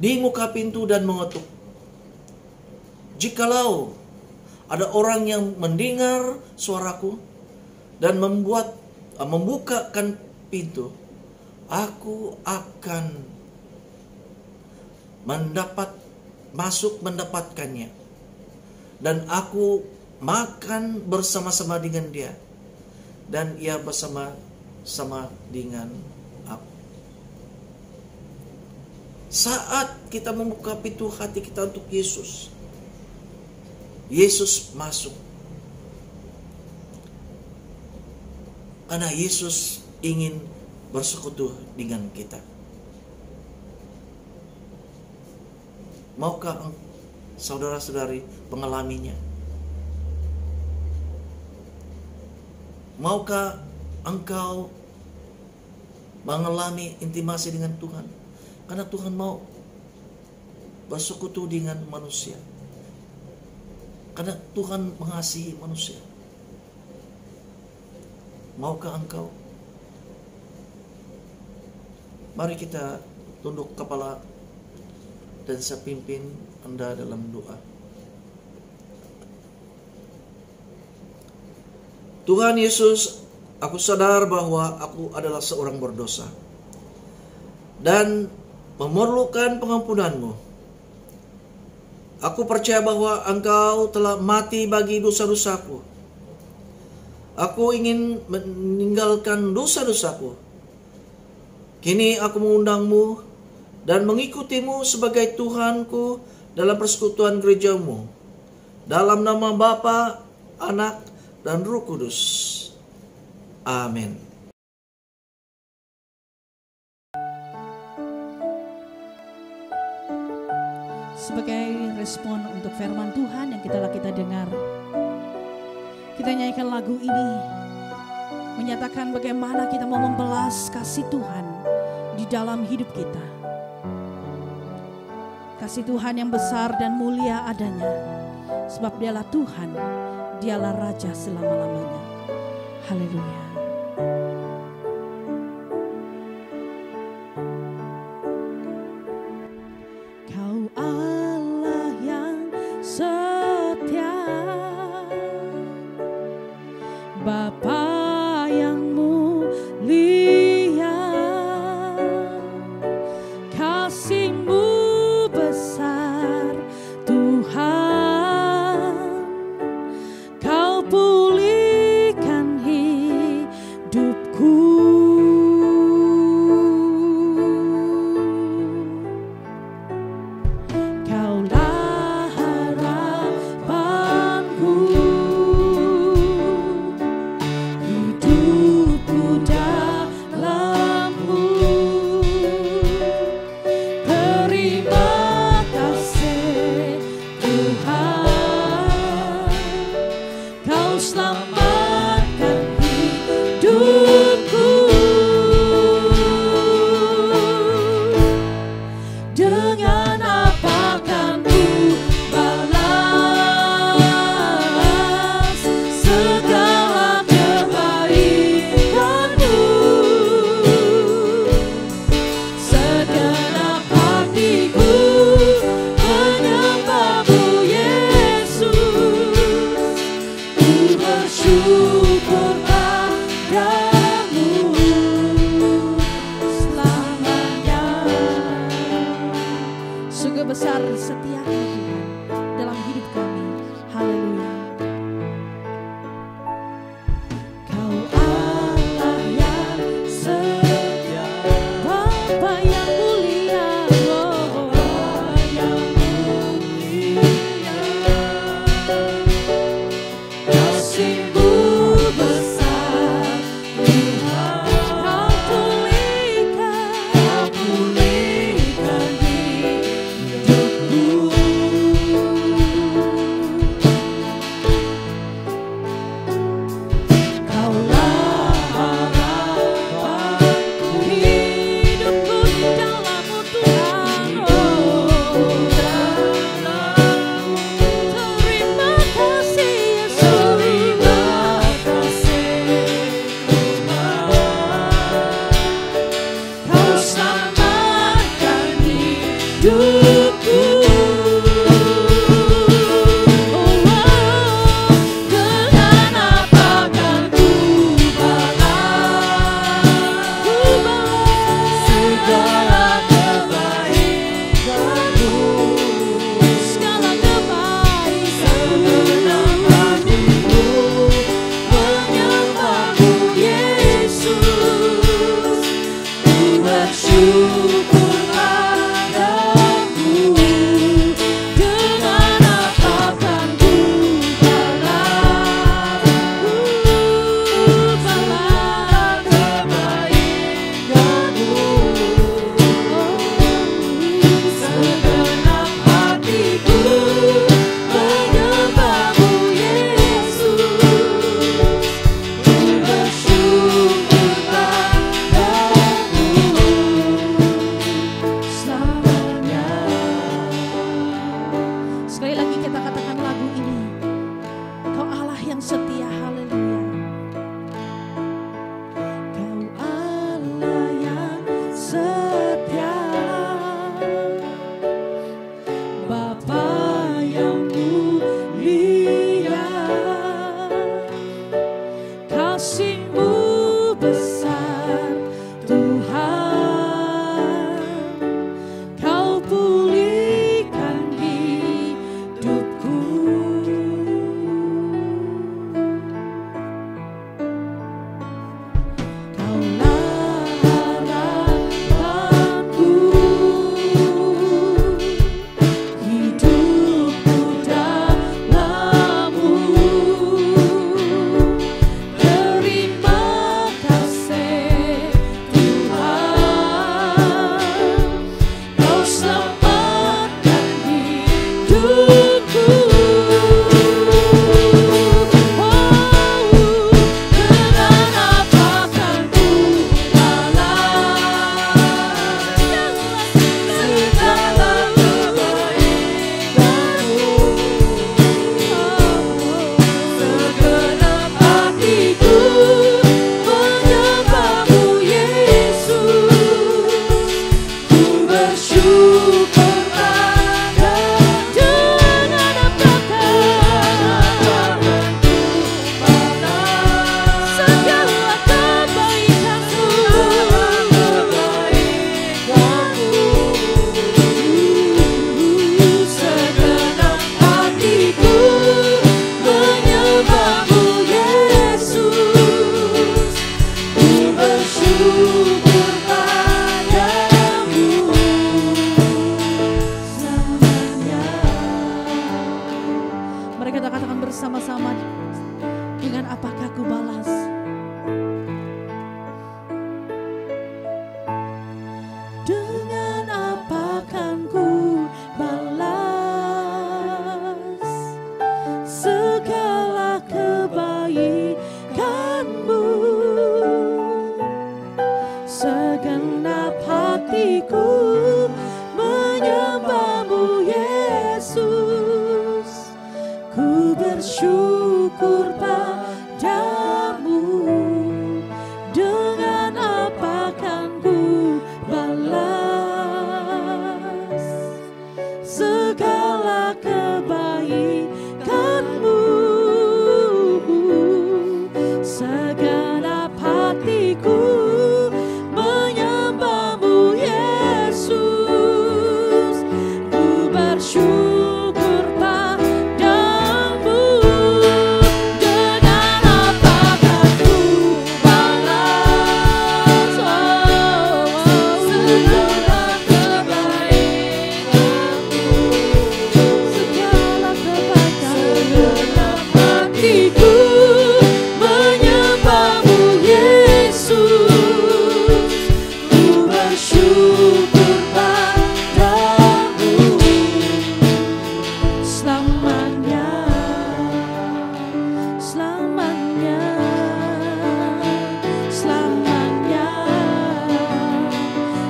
Speaker 5: di muka pintu dan mengetuk. Jikalau ada orang yang mendengar suaraku dan membukakan pintu, aku akan mendapatkannya, dan aku makan bersama-sama dengan dia, dan ia bersama-sama dengan aku." Saat kita membuka pintu hati kita untuk Yesus, Yesus masuk. Karena Yesus ingin bersekutu dengan kita. Maukah saudara-saudari mengalaminya? Maukah engkau mengalami intimasi dengan Tuhan? Karena Tuhan mau bersekutu dengan manusia. Karena Tuhan mengasihi manusia. Maukah engkau? Mari kita tunduk kepala dan saya pimpin Anda dalam doa. Tuhan Yesus, aku sadar bahwa aku adalah seorang berdosa dan memerlukan pengampunan-Mu. Aku percaya bahwa Engkau telah mati bagi dosa-dosaku. Aku ingin meninggalkan dosa-dosaku. Kini aku mengundang-Mu dan mengikuti-Mu sebagai Tuhanku dalam persekutuan gereja-Mu. Dalam nama Bapa, Anak, dan Roh Kudus. Amin.
Speaker 6: sebagai respon untuk firman Tuhan yang kita dengar, kita nyanyikan lagu ini menyatakan bagaimana kita mau membalas kasih Tuhan di dalam hidup kita. Kasih Tuhan yang besar dan mulia adanya, sebab Dialah Tuhan, Dialah Raja selama-lamanya. Haleluya. Kau Allah yang setia, Bapa yang mulia, kasih-Mu besar Tuhan, Kau pulihkan hidupku. Kaulah harapanku, hidupku dalam-Mu. Terima kasih Tuhan, Kau selamatkan hidupku. Dengan apa kan ku balas segala kebaikan-Mu? Segenap hatiku menyembah-Mu, Yesus. Ku bersyukur padamu selamanya. Sungguh besar setia Tuhan dalam hidup kami. Haleluya. Kau Allah yang setia, Bapa yang mulia, Bapa yang mulia, kasih-Mu besar Tuhan. Kau pulihkan hidupku. Kaulah harapanku, hidupku dalam-Mu Tuhan. Terima kasih Yesus. Terima kasih Tuhan, Kau selamatkan hidupku. Dengan apa kan ku balas segala kebaikan-Mu? Segala kebaikan, segenap hatiku menyembah-Mu, Yesus. Ku bersyukur padamu. Dengan apa kan ku balas kebaikan-Mu? Segenap hatiku menyembah-Mu, Yesus. Ku bersyukur padamu selamanya. Sekali lagi kita katakan lagu ini. Kau Allah yang setia, haleluya. Kau Allah yang setia, Bapa yang mulia, kasih-Mu besar Tuhan, Kau pulihkan hidupku. Mari kita katakan bersama-sama, dengan apakah ku balas? Dengan apa kan ku balas segala kebaikanmu? Segenap hatiku menyembahmu Yesus, ku bersyukur padamu. Dengan apa kan ku balas segala kebaikanmu? Segenap hatiku menyembahmu Yesus, ku bersyukur padamu. Dengan apakah ku balas segala kebaikanmu? Segala kebaikanmu. Hatiku menyembahmu Yesus, ku bersyukur padamu. Selamanya, selamanya, selamanya,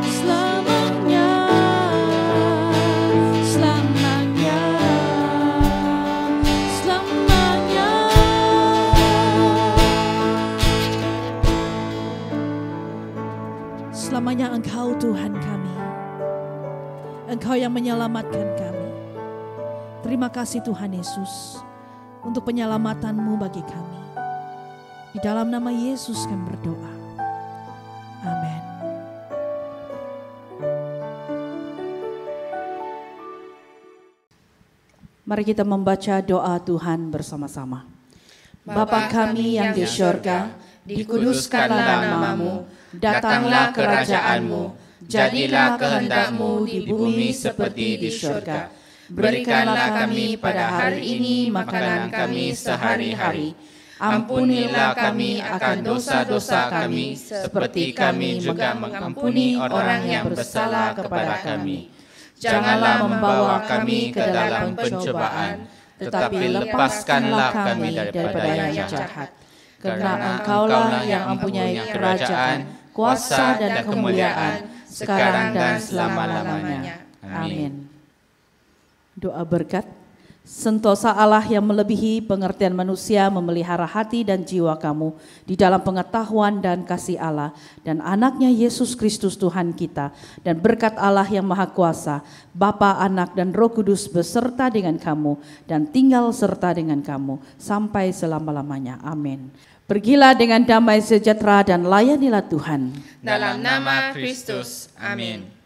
Speaker 6: selamanya, selamanya, selamanya. Selamanya Engkau Tuhan kami, Engkau yang menyelamatkan kami. Terima kasih Tuhan Yesus untuk penyelamatan-Mu bagi kami. Di dalam nama Yesus kami berdoa. Amin.
Speaker 1: Mari kita membaca doa Tuhan bersama-sama. Bapa kami yang di syurga, dikuduskanlah namamu, datanglah kerajaan-Mu, jadilah kehendak-Mu di bumi seperti di syurga. Berikanlah kami pada hari ini makanan kami sehari-hari. Ampunilah kami akan dosa-dosa kami, seperti kami juga mengampuni orang yang bersalah kepada kami. Janganlah membawa kami ke dalam pencobaan, tetapi lepaskanlah kami daripada yang jahat. Karena Engkaulah yang mempunyai kerajaan, kuasa dan kemuliaan, sekarang dan selama-lamanya. Amin. Doa berkat. Sentosa Allah yang melebihi pengertian manusia memelihara hati dan jiwa kamu di dalam pengetahuan dan kasih Allah dan anaknya Yesus Kristus Tuhan kita, dan berkat Allah yang Maha Kuasa, Bapa, Anak dan Roh Kudus beserta dengan kamu dan tinggal serta dengan kamu sampai selama-lamanya. Amin. Pergilah dengan damai sejahtera dan layanilah Tuhan.
Speaker 2: Dalam nama Kristus. Amin.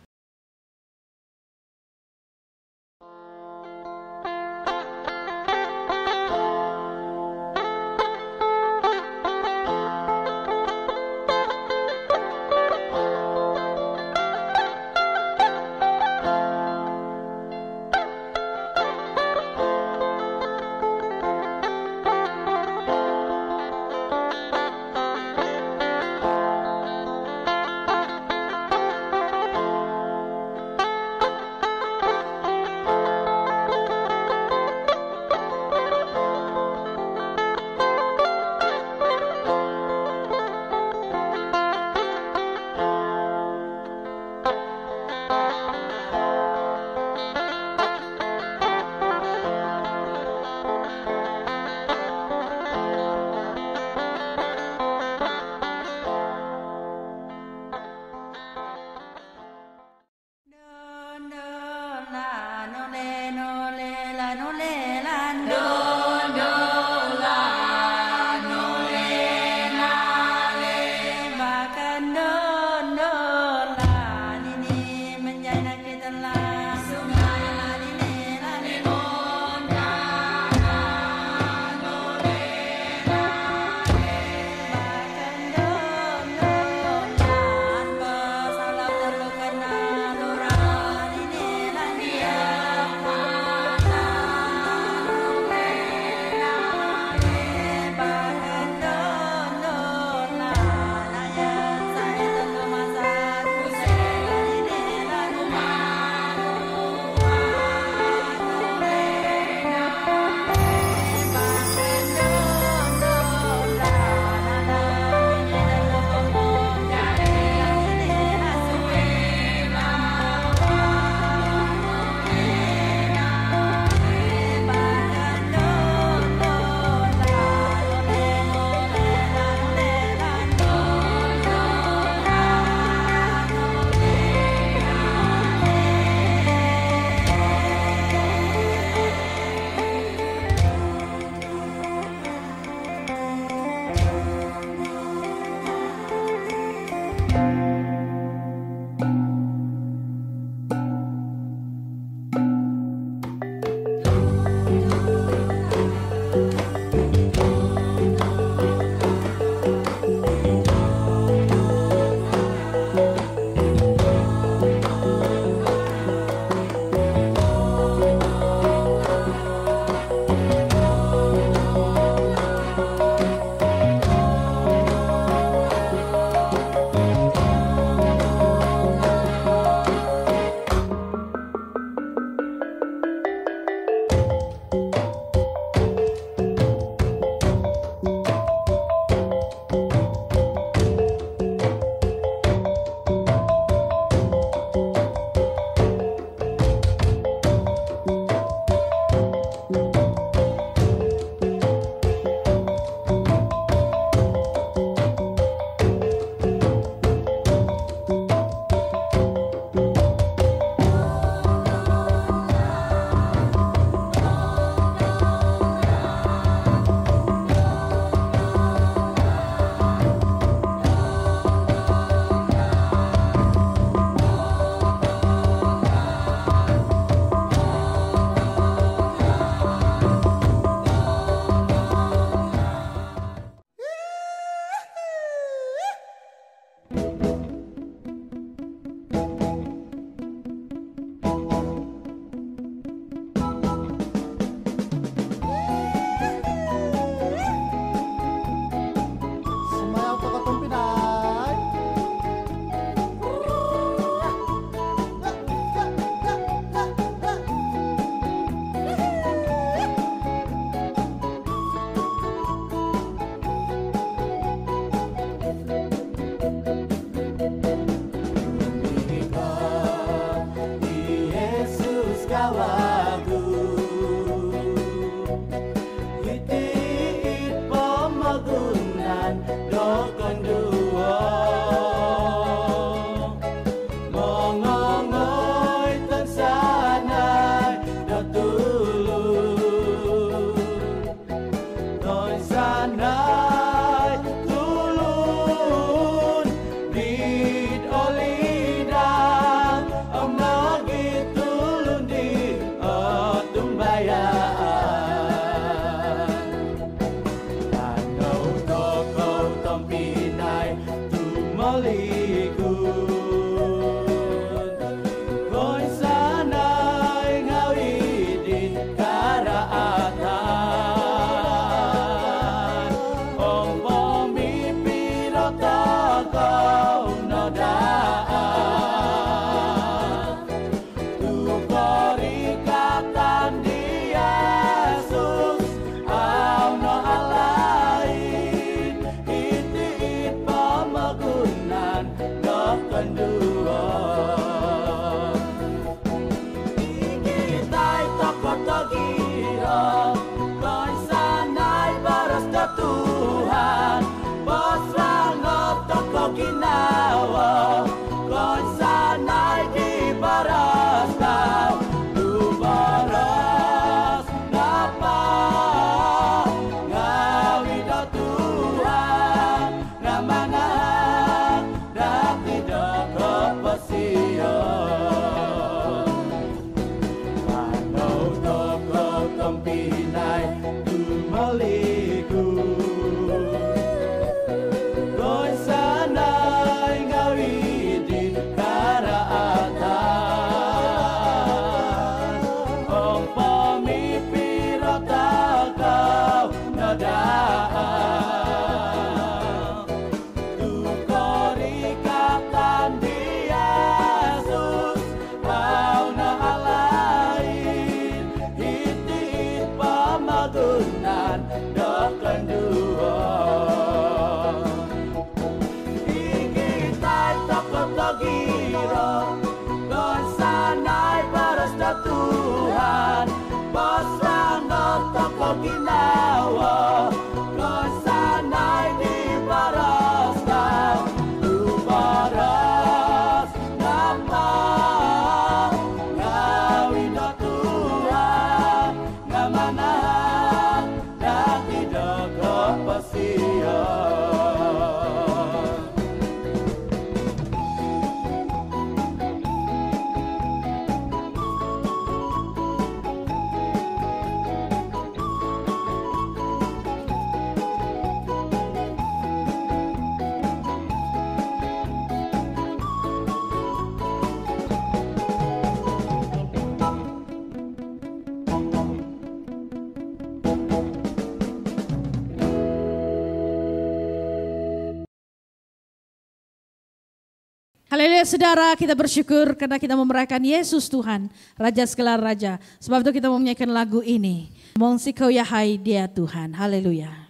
Speaker 6: Haleluya saudara, kita bersyukur karena kita memerayakan Yesus Tuhan, Raja segala Raja. Sebab itu kita mau menyanyikan lagu ini. Mongsikau Yahai Dia Tuhan, haleluya.